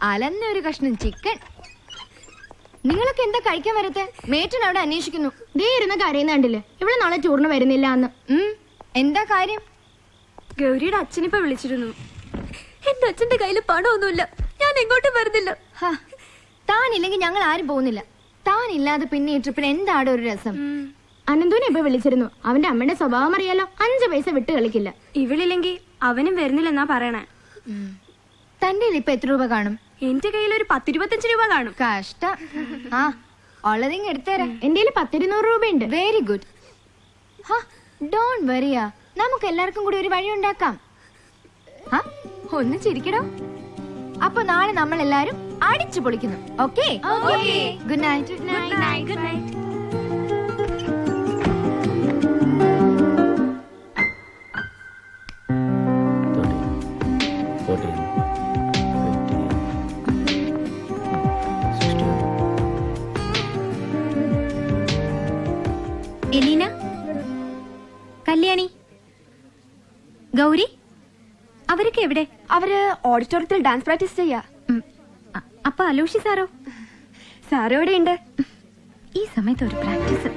അലന്ന ഒരു കഷ്ണം ചിക്കൻ. നിങ്ങളൊക്കെ എന്താ കഴിക്കാൻ വരത്തെ? മേറ്റൻ അവിടെ അന്വേഷിക്കുന്നു. ദേ ഇരുന്ന് കരയുന്ന കണ്ടില്ലേ? ഇവിടെ നാളെ ടൂറിന് വരുന്നില്ല എന്ന്. എന്താ കാര്യം? ഗൗരിയുടെ അച്ഛനിപ്പോ വിളിച്ചിരുന്നു. എന്റെ അച്ഛന്റെ കയ്യിൽ പണമൊന്നുമില്ല, ഞാൻ എങ്ങോട്ടും വരുന്നില്ല. താനില്ലെങ്കിൽ ഞങ്ങൾ ആരും പോകുന്നില്ല. താനില്ലാതെ പിന്നെ ഈ ട്രിപ്പിന് എന്താണ് ഒരു രസം? അനന്തുവിനെ ഇപ്പൊ വിളിച്ചിരുന്നു. അവന്റെ അമ്മയുടെ സ്വഭാവം അറിയാലോ, 5 പൈസ വിട്ട് കളിക്കില്ല. ഇവളില്ലെങ്കിൽ അവനും വരുന്നില്ലെന്നാ പറയണേ. തന്റെ ഇപ്പൊ എത്ര രൂപ കാണും? എന്റെ കയ്യിൽ ഒരു 10-25 രൂപ കാണും. കഷ്ടം. ആ ഉള്ളതിങ് എടുത്തേരാ. എന്റെ 100-200 രൂപയുണ്ട്. Very good. ഡോണ്ട് വറിയാ, നമുക്ക് എല്ലാവർക്കും കൂടി ഒരു വഴി ഉണ്ടാക്കാം. ഒന്ന് ചിരിക്കടോ. അപ്പൊ നാളെ നമ്മൾ എല്ലാരും അടിച്ചു പൊളിക്കുന്നു. Okay? Good night. Good night. Elina, Kalyani, Gauri അവരൊക്കെ എവിടെ? അവര് ഓഡിറ്റോറിയത്തിൽ ഡാൻസ് പ്രാക്ടീസ് ചെയ്യാ. അപ്പൊ അലോഷി സാറോ? സാറ് എവിടെ ഉണ്ട്? ഈ സമയത്ത് ഒരു പ്രാക്ടീസ്.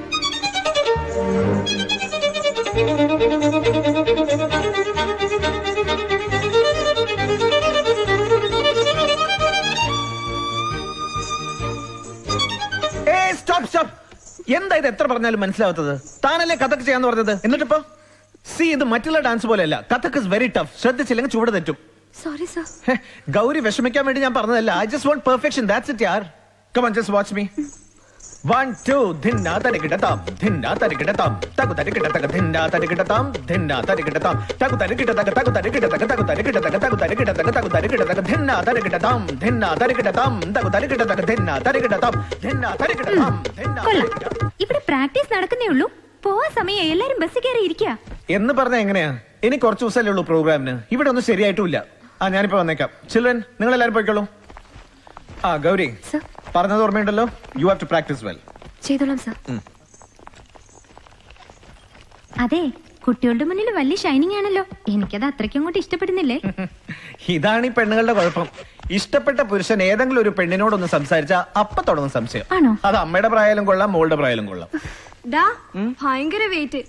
എന്താ ഇത് എത്ര പറഞ്ഞാലും മനസ്സിലാവാത്തത്? താനല്ലേ കഥക്ക് ചെയ്യാന്ന് പറഞ്ഞത്? എന്നിട്ടിപ്പോ ഇത് മറ്റുള്ള ഡാൻസ് പോലെയല്ല. Kathak is very tough. ശ്രദ്ധിച്ചില്ലെങ്കിൽ ചുവട് തെറ്റും. Sorry sir. ഗൗരി വിഷമിക്കാൻ വേണ്ടി ഞാൻ പറഞ്ഞതല്ല. I just want perfection. That's it യാർ. Come on, just watch me. 1 2 ധിന്നാ തരികിടതാം ധിന്നാ തരികിടതാം തകു തരികിടതക ധിന്നാ തരികിടതാം ധിന്നാ തരികിടതാം തകു തരികിടതക തകു തരികിടതക തകു തരികിടതക തകു തരികിടതക തകു തരികിടതക ധിന്നാ തരികിടതാം ധിന്നാ തരികിടതാം തകു തരികിടതക ധിന്നാ തരികിടതാം ധിന്നാ തരികിടതാം ധിന്നാ. ഇവിടെ പ്രാക്ടീസ് നടക്കുന്നേ ഉള്ളൂ. പോവാൻ സമയം. എല്ലാരും ബസ് കയറി ഇരിക്കുക എന്ന് പറഞ്ഞ എങ്ങനെയാ? ഇനി കുറച്ച് ദിവസമല്ലേ ഉള്ളൂ പ്രോഗ്രാമിന്. ഇവിടെ ഒന്നും ശരിയായിട്ടില്ല. ഞാനിപ്പോ വന്നേക്കാം. ചിൽഡ്രൻ, നിങ്ങൾ എല്ലാരും പോയിക്കോളൂ. ഗൗരി പറഞ്ഞത് ഓർമ്മയുണ്ടല്ലോ. You have to practise well. ചെയ്തോളാം സർ. അതെ, കുട്ടികളുടെ മുന്നിൽ വലിയ ഷൈനിങ് ആണല്ലോ. എനിക്കത് അത്രയ്ക്കും അങ്ങോട്ട് ഇഷ്ടപ്പെടുന്നില്ലേ? ഇതാണ് ഈ പെണ്ണുങ്ങളുടെ കുഴപ്പം. ഇഷ്ടപ്പെട്ട പുരുഷൻ ഏതെങ്കിലും ഒരു പെണ്ണിനോടൊന്ന് സംസാരിച്ചാ അപ്പൊ തുടങ്ങും സംശയം. ആണോ? അത് അമ്മയുടെ പ്രായാലും കൊള്ളാം, മോളുടെ പ്രായാലും കൊള്ളാം. ഭയങ്കര വെയിറ്റ്.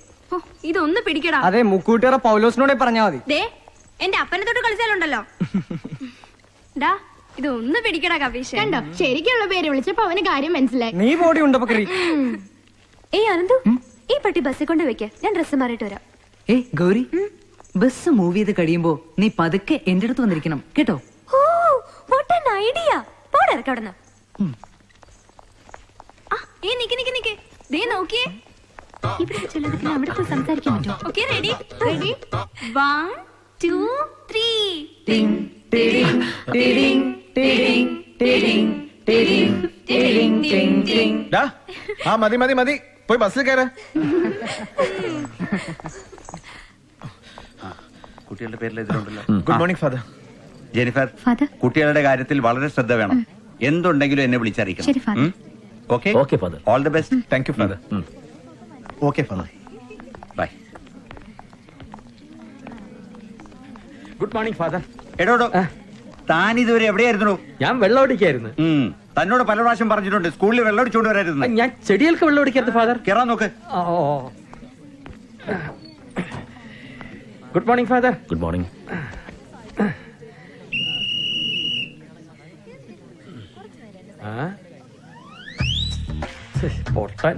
ഇതൊന്ന് പിടിക്കടാ. അതെ, മുക്കൂട്ടിയറ പൗലോസിനോടെ പറഞ്ഞാ മതി. ദേ, എന്റെ അപ്പനെ തൊട്ട് കളിച്ചാലുണ്ടല്ലോ. ഡാ, ഇതൊന്ന് പിടിക്കടാ കപീഷ്. കണ്ടോ, ശരിക്കുള്ള പേര് വിളിച്ചപ്പോ അവന് കാര്യം മനസ്സിലായി. നീ ബോഡി ഉണ്ടോ പക്രി? ഏയ് അനന്തു, ഈ പട്ടി ബസ്സിൽ കൊണ്ട് വെക്ക. ഞാൻ ഡ്രസ്സ് മാറിയിട്ട് വരാം. ഏയ് ഗൗരി, ബസ് മൂവ് ചെയ്ത് കഴിയുമ്പോ നീ പതുക്കെ എന്റെ അടുത്ത് വന്നിരിക്കണം കേട്ടോ. ഓ, വാട്ട് ആൻ ഐഡിയ. പോടാ അവിടുന്ന്. നിക്ക്. ദേ നോക്കിയേ. ഇവിടെ ചിലത് അവിടെ പോയി സംസാരിക്കാൻ പറ്റുമോ? Okay, ready? 1 2 3. ടിങ് ടിടിങ് ടിടിങ് ടിടിങ് ടിടിങ് ടിടിങ് ടിടിങ് ടിങ് ടിങ്. ഡാ, മതി മതി മതി, പോയി ബസ്സിൽ കയറാ. കുട്ടികളുടെ പേരിൽ എതിരുണ്ടല്ലോ. Good morning father. ജെനിഫർ, കുട്ടികളുടെ കാര്യത്തിൽ വളരെ ശ്രദ്ധ വേണം. എന്തുണ്ടെങ്കിലും എന്നെ വിളിച്ചറിയിക്കണം. ശരി father. Okay okay father. All the best. Thank you father. Okay father. Bye. Good morning father. എടോടോ, താൻ ഇതുവരെ എവിടെയായിരുന്നു? ഞാൻ വെള്ളം അടിക്കായിരുന്നു. തന്നോട് പല പ്രാവശ്യം പറഞ്ഞിട്ടുണ്ട് സ്കൂളിൽ വെള്ളം അടിച്ചോണ്ട് വരായിരുന്നു. ഞാൻ ചെടികൾക്ക് വെള്ളം അടിക്കരുത് ഫാദർ. കേറാൻ നോക്ക്. Good morning father. Good morning. പൊട്ടൻ.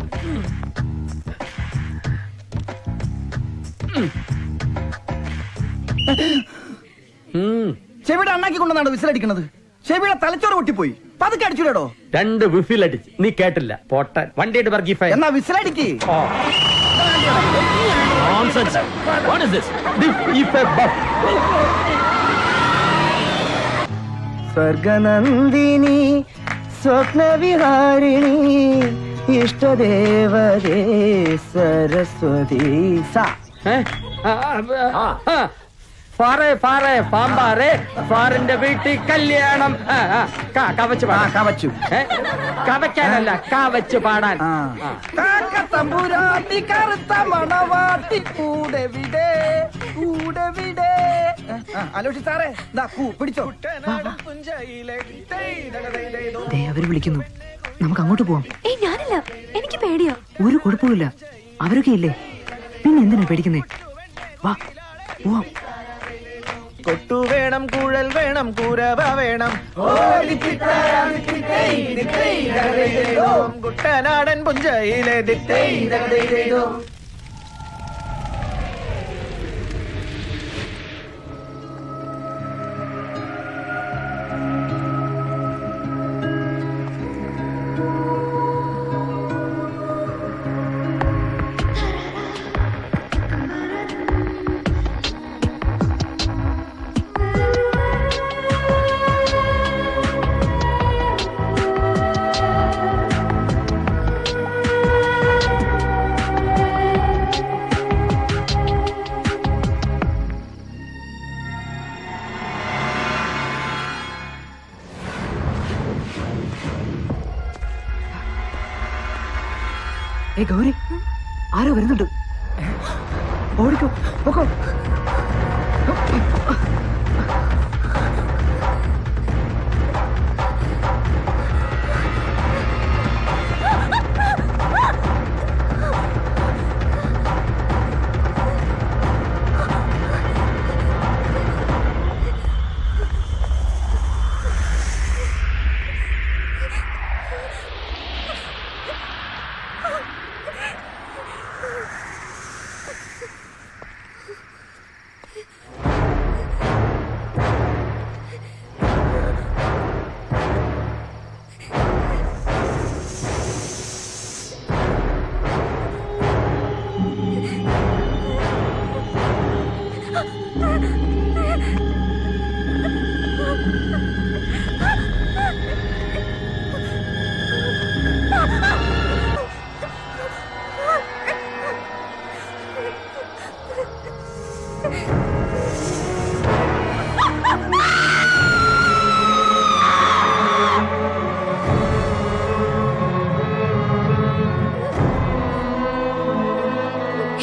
ചെവിയുടെ അണ്ണാക്കി കൊണ്ടാണ് വിസിലടിക്കുന്നത്. ചെവിയുടെ തലച്ചോറ് പൊട്ടിപ്പോയി. പതുക്കെ അടിച്ചുടോ. 2 വിസിലടിച്ച്. നീ കേട്ടില്ല പൊട്ടൻ. വണ്ടിയുടെ ബർഗിഫൈ. എന്നാ വിസിലടിക്ക്. സ്വർഗനന്ദിനി സ്വപ്നവിഹാരിണി ഇഷ്ടദേവതേ സരസ്വതി. ഫാറേ ഫാറേ പാമ്പാറേ ഫാറിന്റെ വീട്ടിൽ കല്യാണം. കവച്ച് പാടാൻ. കവച്ചു കവയ്ക്കാനല്ല കാവച്ച് പാടാൻ. തമ്പുരാട്ടി കറുത്ത മണവാട്ടി കൂടെ വിടേ കൂടെ വിടേ. അലോഷി സാറേ പിടിച്ചോ. ദേ അവര് വിളിക്കുന്നു, നമുക്ക് അങ്ങോട്ട് പോവാം. ഏയ് ഞാനില്ല, എനിക്ക് പേടിയാ. ഒരു കുഴപ്പമില്ല, അവരൊക്കെ ഇല്ലേ, പിന്നെ എന്തിനാ പേടിക്കുന്നേ? വാ പോവാം. കൊട്ടു വേണം, കുഴൽ വേണം, കുരവ വേണം, കുട്ടനാടൻ പുഞ്ചയിലെ ഏ ഗൗരി, ആരോ വരുന്നുണ്ട്, ഓടിക്കോ പൊക്കോ.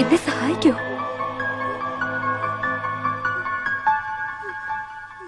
എന്നെ സഹായിക്കോ?